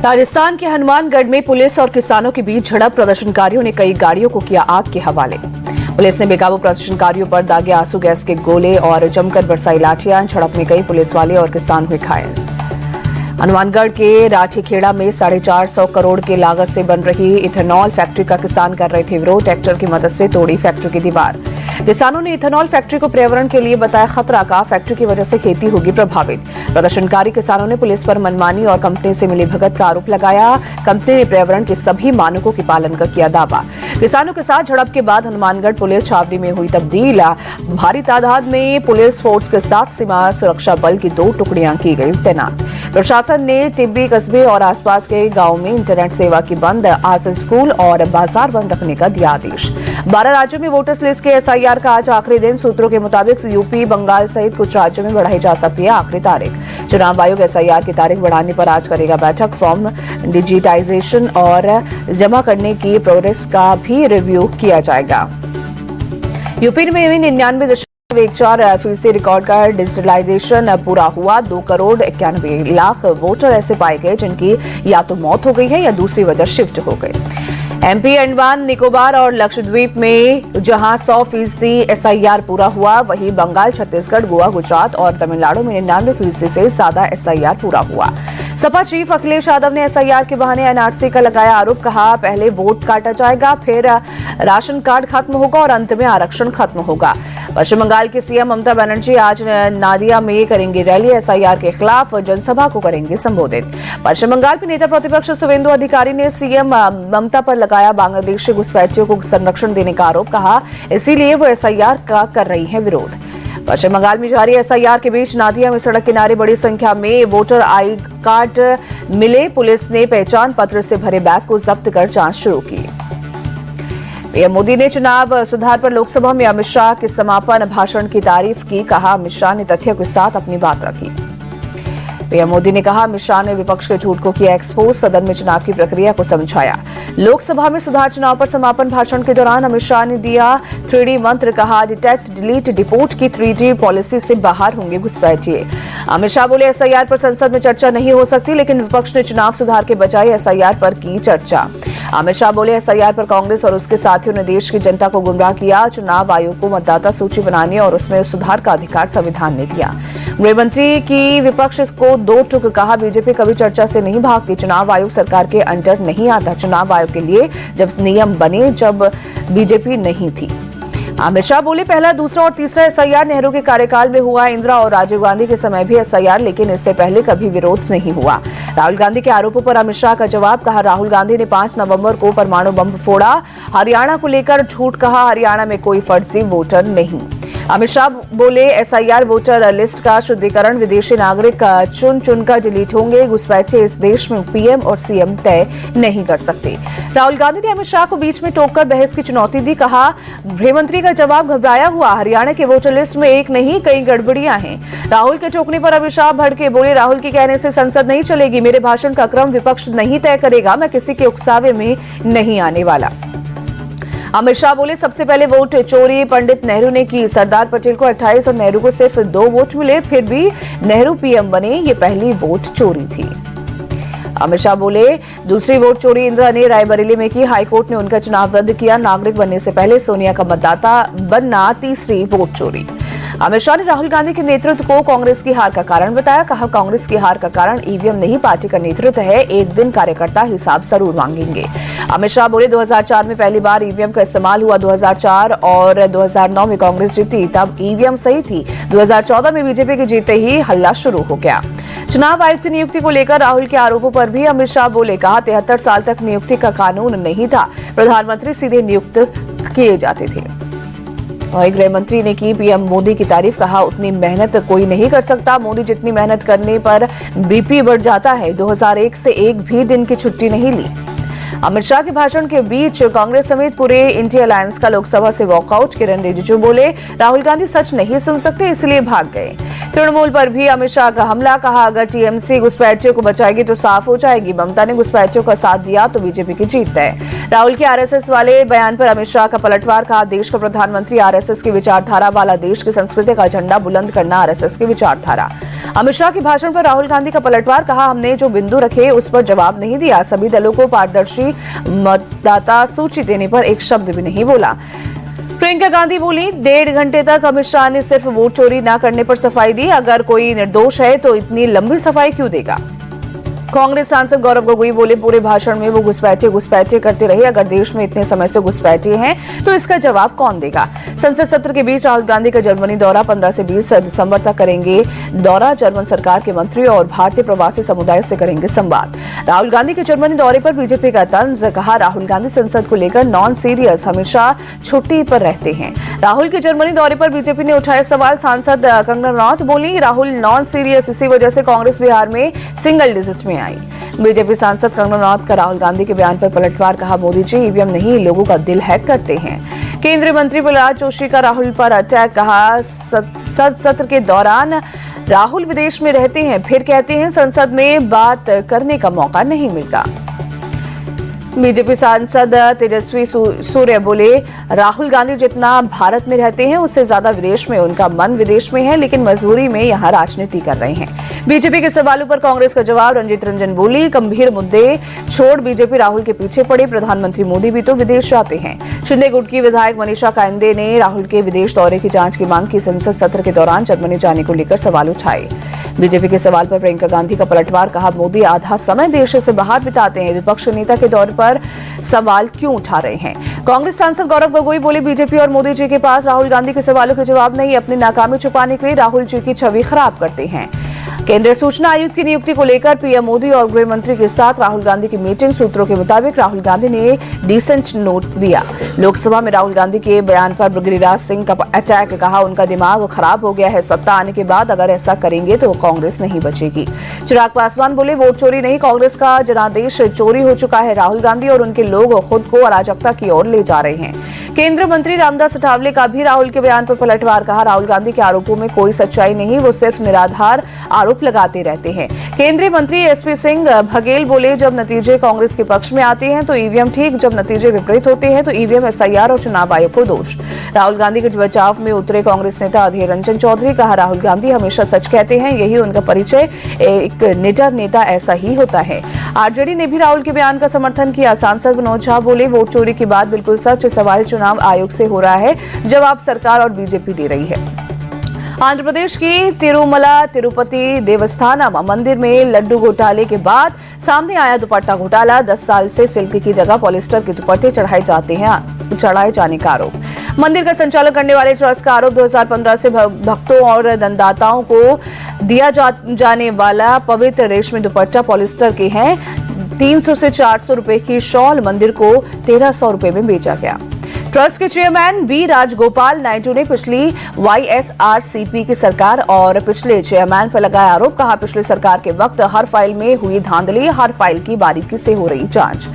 राजस्थान के हनुमानगढ़ में पुलिस और किसानों के बीच झड़प। प्रदर्शनकारियों ने कई गाड़ियों को किया आग के हवाले। पुलिस ने बेकाबू प्रदर्शनकारियों पर दागे आंसू गैस के गोले और जमकर बरसाई लाठियां। झड़प में कई पुलिस वाले और किसान हुए घायल। हनुमानगढ़ के राठीखेड़ा में 450 करोड़ की लागत से बन रही इथेनॉल फैक्ट्री का किसान कर रहे थे विरोध। ट्रैक्टर की मदद से तोड़ी फैक्ट्री की दीवार। किसानों ने इथेनॉल फैक्ट्री को पर्यावरण के लिए बताया खतरा का। फैक्ट्री की वजह से खेती होगी प्रभावित। प्रदर्शनकारी किसानों ने पुलिस पर मनमानी और कंपनी से मिलीभगत का आरोप लगाया। कंपनी ने पर्यावरण के सभी मानकों के पालन का किया दावा। किसानों के साथ झड़प के बाद हनुमानगढ़ पुलिस छावनी में हुई तब्दील। भारी तादाद में पुलिस फोर्स के साथ सीमा सुरक्षा बल की 2 टुकड़ियां की गई तैनात। प्रशासन ने टिब्बी कस्बे और आसपास के गांव में इंटरनेट सेवा की बंद। आज स्कूल और बाजार बंद रखने का दिया आदेश। 12 राज्यों में वोटर्स लिस्ट के एसआईआर का आज आखिरी दिन। सूत्रों के मुताबिक यूपी, बंगाल सहित कुछ राज्यों में बढ़ाई जा सकती है आखिरी तारीख। चुनाव आयोग एसआईआर की तारीख बढ़ाने पर आज करेगा बैठक। फॉर्म डिजिटाइजेशन और जमा करने की प्रोग्रेस का भी रिव्यू किया जाएगा। यूपी में 99.14% रिकॉर्ड का डिजिटलाइजेशन पूरा हुआ। 2,91,00,000 वोटर ऐसे पाए गए जिनकी या तो मौत हो गई है या दूसरी वजह शिफ्ट हो गई। एमपी, अंडमान निकोबार और लक्षद्वीप में जहां 100% एसआईआर पूरा हुआ, वहीं बंगाल, छत्तीसगढ़, गोवा, गुजरात और तमिलनाडु में 99% से ज्यादा एसआईआर पूरा हुआ। सपा चीफ अखिलेश यादव ने एसआईआर के बहाने एनआरसी का लगाया आरोप। कहा, पहले वोट काटा जाएगा, फिर राशन कार्ड खत्म होगा और अंत में आरक्षण खत्म होगा। पश्चिम बंगाल की सीएम ममता बनर्जी आज नादिया में करेंगी रैली। एसआईआर के खिलाफ जनसभा को करेंगे संबोधित। पश्चिम बंगाल के नेता प्रतिपक्ष शुवेंदु अधिकारी ने सीएम ममता पर लगाया बांग्लादेशी घुसपैठियों को संरक्षण देने का आरोप। कहा, इसीलिए वो एसआईआर का कर रही है विरोध। पश्चिम बंगाल में जारी एसआईआर के बीच नादिया में सड़क किनारे बड़ी संख्या में वोटर आई कार्ड मिले। पुलिस ने पहचान पत्र से भरे बैग को जब्त कर जांच शुरू की। पीएम मोदी ने चुनाव सुधार पर लोकसभा में अमित शाह के समापन भाषण की तारीफ की। कहा, अमित शाह ने तथ्यों के साथ अपनी बात रखी। पीएम मोदी ने कहा, अमित शाह ने विपक्ष के झूठ को किया एक्सपोज। सदन में चुनाव की प्रक्रिया को समझाया। लोकसभा में सुधार चुनाव पर समापन भाषण के दौरान अमित शाह ने दिया 3D मंत्र। कहा, डिटेक्ट, डिलीट, डिपोर्ट की 3D पॉलिसी से बाहर होंगे घुसपैठिए। अमित शाह बोले, एसआईआर पर संसद में चर्चा नहीं हो सकती, लेकिन विपक्ष ने चुनाव सुधार के बजाय एसआईआर पर की चर्चा। अमित शाह बोले, एसआईआर पर कांग्रेस और उसके साथियों ने देश की जनता को गुमराह किया। चुनाव आयोग को मतदाता सूची बनाने और उसमें सुधार का अधिकार संविधान ने दिया। गृहमंत्री की विपक्ष को 2 टूक। कहा, बीजेपी कभी चर्चा से नहीं भागती। चुनाव आयोग सरकार के अंडर नहीं आता। चुनाव आयोग के लिए जब नियम बने, जब बीजेपी नहीं थी। अमित शाह बोले, पहला, दूसरा और तीसरा एसआईआर नेहरू के कार्यकाल में हुआ। इंदिरा और राजीव गांधी के समय भी एसआईआर, लेकिन इससे पहले कभी विरोध नहीं हुआ। राहुल गांधी के आरोपों पर अमित शाह का जवाब। कहा, राहुल गांधी ने 5 नवंबर को परमाणु बम फोड़ा। हरियाणा को लेकर झूठ कहा। हरियाणा में कोई फर्जी वोटर नहीं। अमित शाह बोले, एसआईआर वोटर लिस्ट का शुद्धिकरण, विदेशी नागरिक चुन चुनकर डिलीट होंगे। घुसपैठिए इस देश में पीएम और सीएम तय नहीं कर सकते। राहुल गांधी ने अमित शाह को बीच में टोककर बहस की चुनौती दी। कहा, गृहमंत्री का जवाब घबराया हुआ। हरियाणा के वोटर लिस्ट में एक नहीं कई गड़बड़ियां हैं। राहुल के टोकने पर अमित शाह भड़के। बोले, राहुल के कहने से संसद नहीं चलेगी। मेरे भाषण का क्रम विपक्ष नहीं तय करेगा। मैं किसी के उकसावे में नहीं आने वाला। अमित शाह बोले, सबसे पहले वोट चोरी पंडित नेहरू ने की। सरदार पटेल को 28 और नेहरू को सिर्फ 2 वोट मिले, फिर भी नेहरू पीएम बने। ये पहली वोट चोरी थी। अमित शाह बोले, दूसरी वोट चोरी इंदिरा ने रायबरेली में की। हाईकोर्ट ने उनका चुनाव रद्द किया। नागरिक बनने से पहले सोनिया का मतदाता बनना तीसरी वोट चोरी। अमित शाह ने राहुल गांधी के नेतृत्व को कांग्रेस की हार का कारण बताया। कहा, कांग्रेस की हार का कारण ईवीएम नहीं, पार्टी का नेतृत्व है। एक दिन कार्यकर्ता हिसाब जरूर मांगेंगे। अमित शाह बोले, 2004 में पहली बार ईवीएम का इस्तेमाल हुआ। 2004 और 2009 में कांग्रेस जीती, तब ईवीएम सही थी। 2014 में बीजेपी की जीतते ही हल्ला शुरू हो गया। चुनाव आयुक्त नियुक्ति को लेकर राहुल के आरोपों पर भी अमित शाह बोले। कहा, 73 साल तक नियुक्ति का कानून नहीं था। प्रधानमंत्री सीधे नियुक्त किए जाते थे। वहीं गृह मंत्री ने की पीएम मोदी की तारीफ। कहा, उतनी मेहनत कोई नहीं कर सकता। मोदी जितनी मेहनत करने पर बीपी बढ़ जाता है। 2001 से एक भी दिन की छुट्टी नहीं ली। अमित शाह के भाषण के बीच कांग्रेस समेत पूरे इंडिया अलायंस का लोकसभा से वॉकआउट। किरण रिजिजू बोले, राहुल गांधी सच नहीं सुन सकते, इसलिए भाग गए। तृणमूल पर भी अमित शाह का हमला। कहा, अगर टीएमसी घुसपैठियों को बचाएगी तो साफ हो जाएगी। ममता ने घुसपैठियों का साथ दिया तो बीजेपी की जीत है। राहुल के आरएसएस वाले बयान पर अमित शाह का पलटवार। कहा, देश का प्रधानमंत्री आरएसएस की विचारधारा वाला, देश की संस्कृति का झंडा बुलंद करना आरएसएस की विचारधारा। अमित शाह के भाषण पर राहुल गांधी का पलटवार, कहा हमने जो बिंदु रखे उस पर जवाब नहीं दिया, सभी दलों को पारदर्शी मतदाता सूची देने पर एक शब्द भी नहीं बोला। प्रियंका गांधी बोली, 1.5 घंटे तक अमित शाह ने सिर्फ वोट चोरी न करने पर सफाई दी, अगर कोई निर्दोष है तो इतनी लंबी सफाई क्यों देगा। कांग्रेस सांसद गौरव गोगोई बोले, पूरे भाषण में वो घुसपैठे करते रहे, अगर देश में इतने समय से घुसपैठे हैं तो इसका जवाब कौन देगा। संसद सत्र के बीच राहुल गांधी का जर्मनी दौरा 15 से 20 दिसंबर तक करेंगे दौरा, जर्मन सरकार के मंत्री और भारतीय प्रवासी समुदाय से करेंगे संवाद। राहुल गांधी के जर्मनी दौरे पर बीजेपी का तंज, कहा राहुल गांधी संसद को लेकर नॉन सीरियस, हमेशा छुट्टी पर रहते हैं। राहुल के जर्मनी दौरे पर बीजेपी ने उठाए सवाल, सांसद कंगना रनौत बोली, राहुल नॉन सीरियस, इसी वजह से कांग्रेस बिहार में सिंगल डिजिट में आई। बीजेपी सांसद कंगना रनौत का राहुल गांधी के बयान पर पलटवार, कहा मोदी जी ईवीएम नहीं लोगों का दिल हैक करते हैं। केंद्रीय मंत्री प्रहलाद जोशी का राहुल पर अटैक, कहा सत्र के दौरान राहुल विदेश में रहते हैं, फिर कहते हैं संसद में बात करने का मौका नहीं मिलता। बीजेपी सांसद तेजस्वी सूर्य बोले, राहुल गांधी जितना भारत में रहते हैं उससे ज्यादा विदेश में, उनका मन विदेश में है लेकिन मजबूरी में यहाँ राजनीति कर रहे हैं। बीजेपी के सवालों पर कांग्रेस का जवाब, रंजीत रंजन बोली, गंभीर मुद्दे छोड़ बीजेपी राहुल के पीछे पड़े, प्रधानमंत्री मोदी भी तो विदेश जाते हैं। शिंदे गुट की विधायक मनीषा कायंदे ने राहुल के विदेश दौरे की जांच की मांग की, संसद सत्र के दौरान जर्मनी जाने को लेकर सवाल उठाए। बीजेपी के सवाल पर प्रियंका गांधी का पलटवार, कहा मोदी आधा समय देश से बाहर बिताते हैं, विपक्ष नेता के दौर पर सवाल क्यों उठा रहे हैं। कांग्रेस सांसद गौरव गोगोई बोले, बीजेपी और मोदी जी के पास राहुल गांधी के सवालों के जवाब नहीं, अपनी नाकामी छुपाने के लिए राहुल जी की छवि खराब करते हैं। केंद्रीय सूचना आयुक्त की नियुक्ति को लेकर पीएम मोदी और गृह मंत्री के साथ राहुल गांधी की मीटिंग, सूत्रों के मुताबिक राहुल गांधी ने डिसेंट नोट दिया। लोकसभा में राहुल गांधी के बयान पर गिरिराज सिंह का अटैक, कहा उनका दिमाग खराब हो गया है, सत्ता आने के बाद अगर ऐसा करेंगे तो कांग्रेस नहीं बचेगी। चिराग पासवान बोले, वोट चोरी नहीं, कांग्रेस का जनादेश चोरी हो चुका है, राहुल गांधी और उनके लोग खुद को अराजकता की ओर ले जा रहे हैं। केंद्रीय मंत्री रामदास अठावले का भी राहुल के बयान पर पलटवार, कहा राहुल गांधी के आरोपों में कोई सच्चाई नहीं, वो सिर्फ निराधार आरोप लगाते रहते हैं। केंद्रीय मंत्री एसपी सिंह बघेल बोले, जब नतीजे कांग्रेस के पक्ष में आते हैं तो ईवीएम ठीक, जब नतीजे विपरीत होते हैं तो ईवीएम, एसआईआर और चुनाव आयोग को दोष। राहुल गांधी के बचाव में उतरे कांग्रेस नेता अधीर रंजन चौधरी, कहा राहुल गांधी हमेशा सच कहते हैं, यही उनका परिचय, एक निडर नेता ऐसा ही होता है। आरजेडी ने भी राहुल के बयान का समर्थन किया। सांसद मनोज झा बोले, वोट चोरी की बात बिल्कुल सच, सवाल चुनाव आयोग से हो रहा है, जवाब सरकार और बीजेपी दे रही है। आंध्र प्रदेश की तिरुमला तिरुपति देवस्थानम मंदिर में लड्डू घोटाले के बाद सामने आया दुपट्टा घोटाला। 10 साल से सिल्क की जगह पॉलिस्टर के दुपट्टे चढ़ाए जाने का आरोप। मंदिर का संचालन करने वाले ट्रस्ट का आरोप, 2015 से भक्तों और दानदाताओं को दिया जाने वाला पवित्र रेशमी दुपट्टा पॉलिस्टर के हैं। 300 से 400 रुपए की शॉल मंदिर को 1300 रुपए में बेचा गया। ट्रस्ट के चेयरमैन वी राजगोपाल नायडू ने पिछली वाईएसआरसीपी की सरकार और पिछले चेयरमैन पर लगाया आरोप, कहा पिछली सरकार के वक्त हर फाइल में हुई धांधली, हर फाइल की बारीकी से हो रही जांच।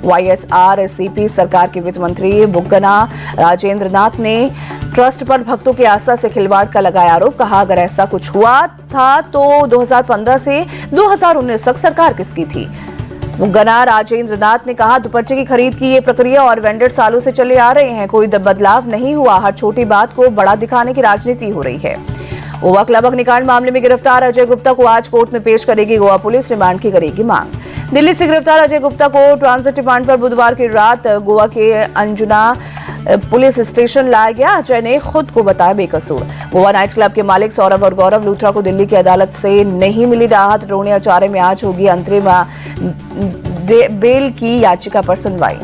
वाईएसआरसीपी सरकार के वित्त मंत्री बुग्गना राजेंद्र नाथ ने ट्रस्ट पर भक्तों की आस्था से खिलवाड़ का लगाया आरोप, कहा अगर ऐसा कुछ हुआ था तो 2015 से 2019 तक सरकार किसकी थी। मुगना राजेंद्र नाथ ने कहा, दुपट्टे की खरीद की ये प्रक्रिया और वेंडर सालों से चले आ रहे हैं, कोई बदलाव नहीं हुआ, हर छोटी बात को बड़ा दिखाने की राजनीति हो रही है। गोवा क्लब अग्निकांड मामले में गिरफ्तार अजय गुप्ता को आज कोर्ट में पेश करेगी गोवा पुलिस, रिमांड की करेगी मांग। दिल्ली से गिरफ्तार अजय गुप्ता को ट्रांजिट रिमांड पर बुधवार की रात गोवा के अंजुना पुलिस स्टेशन लाया गया। अजय ने खुद को बताया बेकसूर। गोवा नाइट क्लब के मालिक सौरभ और गौरव लूथरा को दिल्ली की अदालत से नहीं मिली राहत। रोने आचार्य में आज होगी अंतरिम बेल की याचिका पर सुनवाई।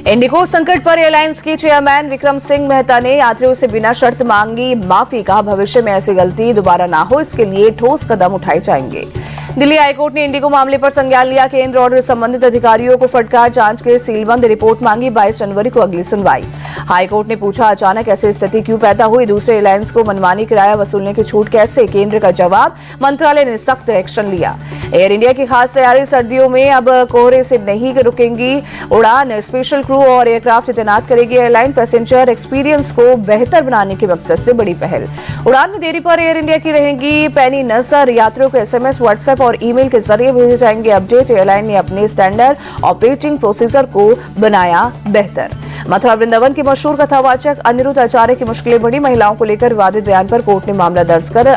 इंडिगो संकट पर एयरलाइंस के चेयरमैन विक्रम सिंह मेहता ने यात्रियों से बिना शर्त मांगी माफी, कहा भविष्य में ऐसी गलती दोबारा ना हो, इसके लिए ठोस कदम उठाए जाएंगे। दिल्ली हाईकोर्ट ने इंडिगो मामले पर संज्ञान लिया। केंद्र और संबंधित अधिकारियों को फटकार, जांच के सीलबंद रिपोर्ट मांगी। 22 जनवरी को अगली सुनवाई। हाईकोर्ट ने पूछा, अचानक ऐसी स्थिति क्यों पैदा हुई, दूसरे एयरलाइंस को मनमानी किराया वसूलने की छूट कैसे। केंद्र का जवाब, मंत्रालय ने सख्त एक्शन लिया। एयर इंडिया की खास तैयारी, सर्दियों में अब कोहरे से नहीं रुकेंगी उड़ान, स्पेशल क्रू और एयरक्राफ्ट तैनात करेगी एयरलाइन। पैसेंजर एक्सपीरियंस को बेहतर बनाने के मकसद से बड़ी पहल। उड़ान में देरी पर एयर इंडिया की रहेंगी पैनी नजर। यात्रियों को एसएमएस, व्हाट्सएप और ईमेल के जरिए भेजे जाएंगे अपडेट। एयरलाइन ने अपने स्टैंडर्ड ऑपरेटिंग प्रोसीजर को बनाया बेहतर। मथुरा वृंदावन के मशहूर कथावाचक अनिरुद्ध आचार्य की मुश्किलें बढ़ी। महिलाओं को लेकर विवादित बयान पर कोर्ट ने मामला दर्ज कर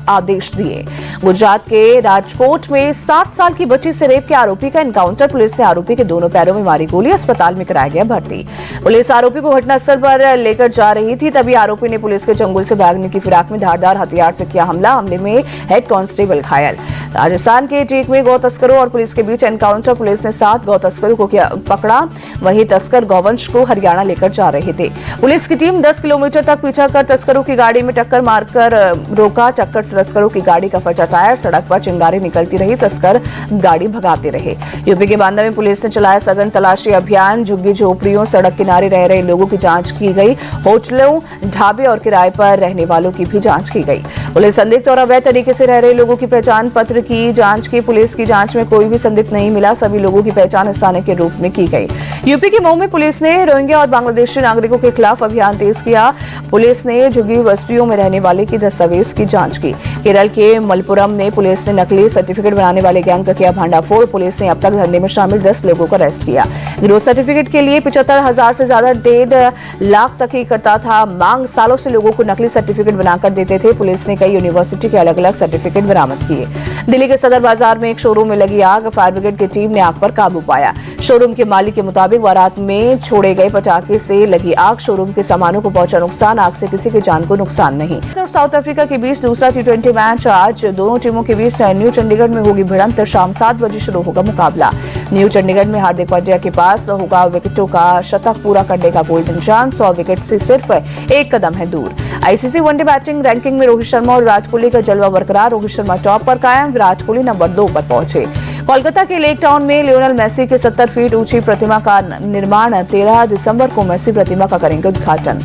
आदेश दिए। गुजरात के राजकोट में 7 साल की बच्ची से रेप के आरोपी का एनकाउंटर। पुलिस ने आरोपी के दोनों पैरों में मारी गोली, अस्पताल में कराया गया भर्ती। पुलिस आरोपी को घटनास्थल पर लेकर जा रही थी, तभी आरोपी ने पुलिस के चंगुल से भागने की फिराक में धारदार हथियार से किया हमला। हमले में हेड कांस्टेबल घायल। राजस्थान के टीक में गौ तस्करों और पुलिस के बीच एनकाउंटर। पुलिस ने 7 गौ तस्करों को पकड़ा, वहीं तस्कर गौवंश को हरियाणा लेकर जा रहे थे। पुलिस की टीम 10 किलोमीटर तक पीछा कर तस्करों की गाड़ी में टक्कर मारकर रोका। टक्कर से तस्करों की गाड़ी का फटा टायर, सड़क पर चिंगारी निकलती रही, तस्कर गाड़ी भगाते रहे। यूपी के बांदा में पुलिस ने चलाया सघन तलाशी अभियान। झुग्गी झोपड़ियों, सड़क किनारे रह रहे लोगों की जांच की गई। होटलों, ढाबे और किराए पर रहने वालों की भी जांच की गई। पुलिस संदिग्ध और अवैध तरीके से रह रहे लोगों की पहचान पत्र की जांच की। पुलिस की जांच में कोई भी संदिग्ध नहीं मिला। सभी लोगों की पहचान स्थानीय के रूप में की गई। यूपी के मऊ में पुलिस ने रोहिंग्या और बांग्लादेशी नागरिकों के खिलाफ अभियान तेज किया। पुलिस ने झुग्गी बस्तियों में रहने वाले की दस्तावेज की जांच की। केरल के मलपुरम में पुलिस ने नकली सर्टिफिकेट बनाने वाले गैंग का किया भांडाफोड़। पुलिस ने अब तक धंधे में शामिल 10 लोगों को अरेस्ट किया। गिरोह सर्टिफिकेट के लिए 75,000 से ज्यादा 1.5 लाख तक ही करता था मांग। सालों से लोगों को नकली सर्टिफिकेट बनाकर देते थे। पुलिस ने कई यूनिवर्सिटी के अलग अलग सर्टिफिकेट बरामद किए। दिल्ली के सदर बाजार में एक शोरूम में लगी आग। फायर ब्रिगेड की टीम ने आग पर काबू पाया। शोरूम के मालिक के मुताबिक बारात में छोड़े गए पटाखे से लगी आग। शोरूम के सामानों को पहुंचा नुकसान। आग से किसी की जान को नुकसान नहीं। और साउथ अफ्रीका के बीच दूसरा T20 मैच आज दोनों टीमों के बीच न्यू चंडीगढ़ में होगी भिड़ंत। शाम 7 बजे शुरू होगा मुकाबला। न्यू चंडीगढ़ में हार्दिक पांड्या के पास होगा विकेटों का शतक पूरा करने का गोल्डन चांस। 100 विकेट से सिर्फ 1 कदम है दूर। आईसीसी वनडे बैटिंग रैंकिंग में रोहित शर्मा और विराट कोहली का जलवा बरकरार। रोहित शर्मा टॉप पर कायम, विराट कोहली नंबर 2 पर पहुंचे। कोलकाता के लेक टाउन में लियोनेल मेसी के 70 फीट ऊंची प्रतिमा का निर्माण 13 दिसंबर को मेसी प्रतिमा का करेंगे उद्घाटन।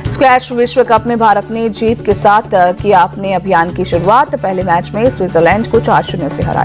स्क्वैश विश्व कप में भारत ने जीत के साथ किया अपने अभियान की शुरुआत। पहले मैच में स्विट्जरलैंड को 4-0 से हराया।